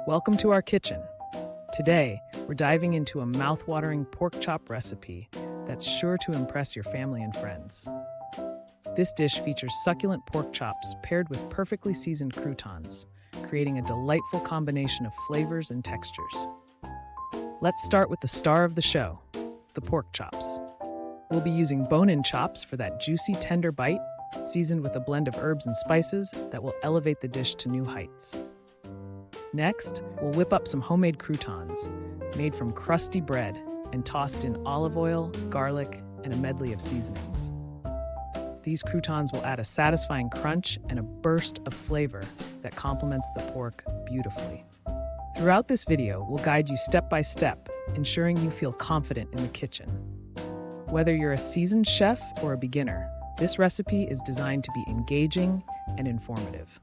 Welcome to our kitchen. Today, we're diving into a mouth-watering pork chop recipe that's sure to impress your family and friends. This dish features succulent pork chops paired with perfectly seasoned croutons, creating a delightful combination of flavors and textures. Let's start with the star of the show, the pork chops. We'll be using bone-in chops for that juicy, tender bite, seasoned with a blend of herbs and spices that will elevate the dish to new heights. Next, we'll whip up some homemade croutons, made from crusty bread and tossed in olive oil, garlic, and a medley of seasonings. These croutons will add a satisfying crunch and a burst of flavor that complements the pork beautifully. Throughout this video, we'll guide you step by step, ensuring you feel confident in the kitchen. Whether you're a seasoned chef or a beginner, this recipe is designed to be engaging and informative.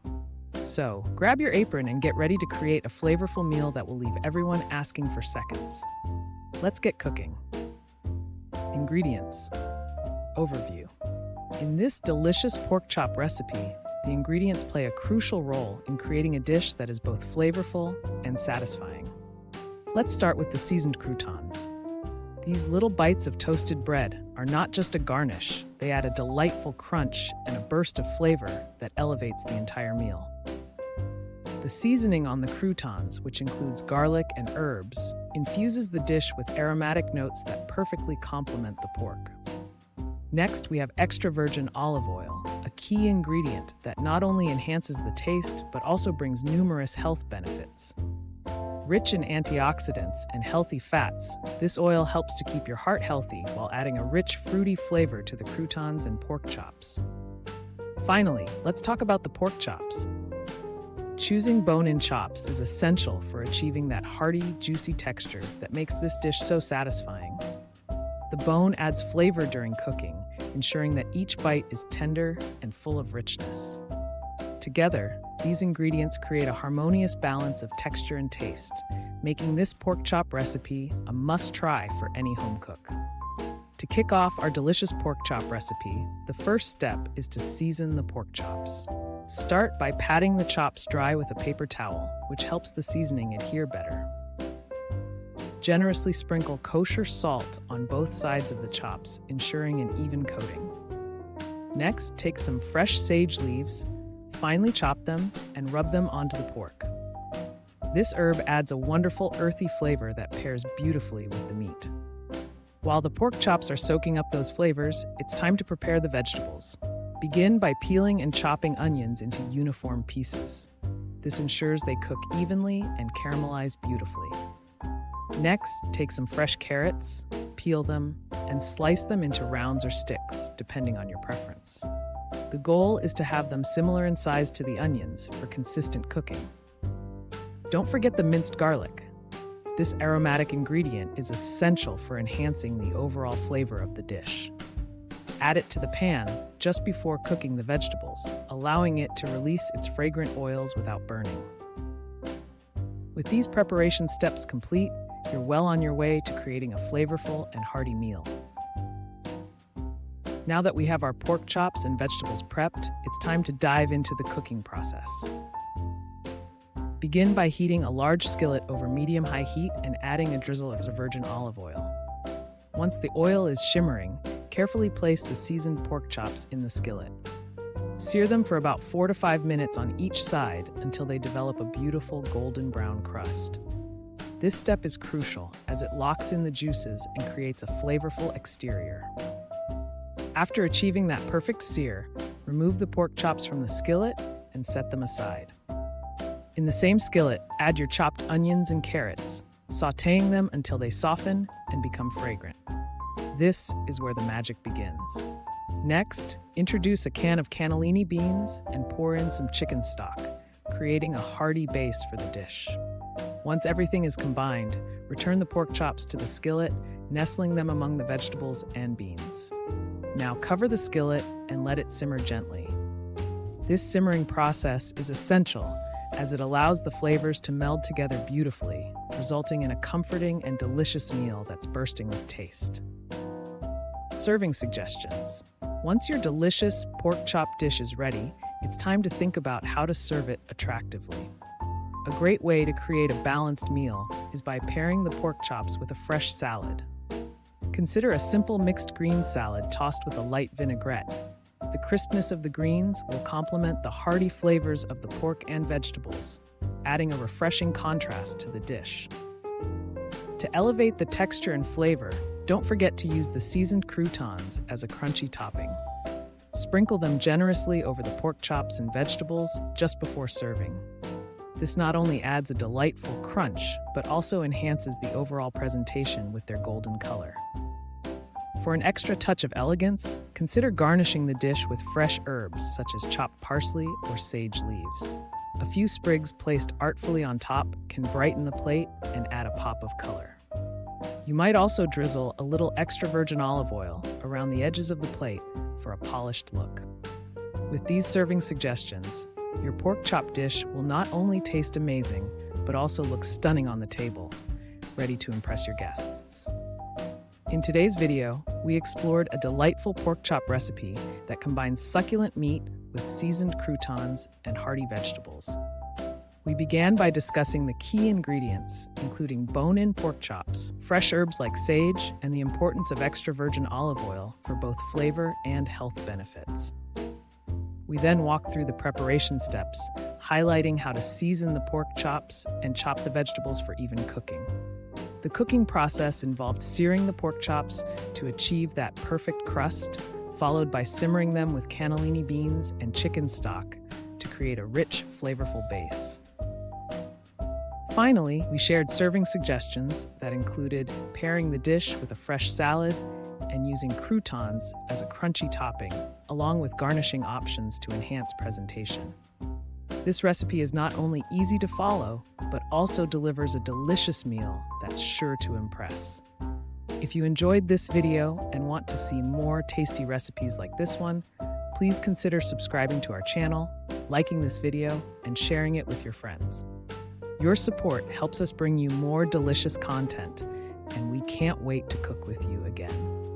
So, grab your apron and get ready to create a flavorful meal that will leave everyone asking for seconds. Let's get cooking. Ingredients. Overview. In this delicious pork chop recipe, the ingredients play a crucial role in creating a dish that is both flavorful and satisfying. Let's start with the seasoned croutons. These little bites of toasted bread are not just a garnish, they add a delightful crunch and a burst of flavor that elevates the entire meal. The seasoning on the croutons, which includes garlic and herbs, infuses the dish with aromatic notes that perfectly complement the pork. Next, we have extra virgin olive oil, a key ingredient that not only enhances the taste, but also brings numerous health benefits. Rich in antioxidants and healthy fats, this oil helps to keep your heart healthy while adding a rich, fruity flavor to the croutons and pork chops. Finally, let's talk about the pork chops. Choosing bone-in chops is essential for achieving that hearty, juicy texture that makes this dish so satisfying. The bone adds flavor during cooking, ensuring that each bite is tender and full of richness. Together, these ingredients create a harmonious balance of texture and taste, making this pork chop recipe a must-try for any home cook. To kick off our delicious pork chop recipe, the first step is to season the pork chops. Start by patting the chops dry with a paper towel, which helps the seasoning adhere better. Generously sprinkle kosher salt on both sides of the chops, ensuring an even coating. Next, take some fresh sage leaves, finely chop them, and rub them onto the pork. This herb adds a wonderful earthy flavor that pairs beautifully with the meat. While the pork chops are soaking up those flavors, it's time to prepare the vegetables. Begin by peeling and chopping onions into uniform pieces. This ensures they cook evenly and caramelize beautifully. Next, take some fresh carrots, peel them, and slice them into rounds or sticks, depending on your preference. The goal is to have them similar in size to the onions for consistent cooking. Don't forget the minced garlic. This aromatic ingredient is essential for enhancing the overall flavor of the dish. Add it to the pan just before cooking the vegetables, allowing it to release its fragrant oils without burning. With these preparation steps complete, you're well on your way to creating a flavorful and hearty meal. Now that we have our pork chops and vegetables prepped, it's time to dive into the cooking process. Begin by heating a large skillet over medium-high heat and adding a drizzle of virgin olive oil. Once the oil is shimmering, carefully place the seasoned pork chops in the skillet. Sear them for about 4 to 5 minutes on each side until they develop a beautiful golden brown crust. This step is crucial as it locks in the juices and creates a flavorful exterior. After achieving that perfect sear, remove the pork chops from the skillet and set them aside. In the same skillet, add your chopped onions and carrots, sautéing them until they soften and become fragrant. This is where the magic begins. Next, introduce a can of cannellini beans and pour in some chicken stock, creating a hearty base for the dish. Once everything is combined, return the pork chops to the skillet, nestling them among the vegetables and beans. Now cover the skillet and let it simmer gently. This simmering process is essential as it allows the flavors to meld together beautifully, resulting in a comforting and delicious meal that's bursting with taste. Serving suggestions. Once your delicious pork chop dish is ready, it's time to think about how to serve it attractively. A great way to create a balanced meal is by pairing the pork chops with a fresh salad. Consider a simple mixed greens salad tossed with a light vinaigrette. The crispness of the greens will complement the hearty flavors of the pork and vegetables, adding a refreshing contrast to the dish. To elevate the texture and flavor, don't forget to use the seasoned croutons as a crunchy topping. Sprinkle them generously over the pork chops and vegetables just before serving. This not only adds a delightful crunch, but also enhances the overall presentation with their golden color. For an extra touch of elegance, consider garnishing the dish with fresh herbs such as chopped parsley or sage leaves. A few sprigs placed artfully on top can brighten the plate and add a pop of color. You might also drizzle a little extra virgin olive oil around the edges of the plate for a polished look. With these serving suggestions, your pork chop dish will not only taste amazing, but also look stunning on the table, ready to impress your guests. In today's video, we explored a delightful pork chop recipe that combines succulent meat with seasoned croutons and hearty vegetables. We began by discussing the key ingredients, including bone-in pork chops, fresh herbs like sage, and the importance of extra virgin olive oil for both flavor and health benefits. We then walked through the preparation steps, highlighting how to season the pork chops and chop the vegetables for even cooking. The cooking process involved searing the pork chops to achieve that perfect crust, followed by simmering them with cannellini beans and chicken stock to create a rich, flavorful base. Finally, we shared serving suggestions that included pairing the dish with a fresh salad and using croutons as a crunchy topping, along with garnishing options to enhance presentation. This recipe is not only easy to follow, but also delivers a delicious meal that's sure to impress. If you enjoyed this video and want to see more tasty recipes like this one, please consider subscribing to our channel, liking this video, and sharing it with your friends. Your support helps us bring you more delicious content, and we can't wait to cook with you again.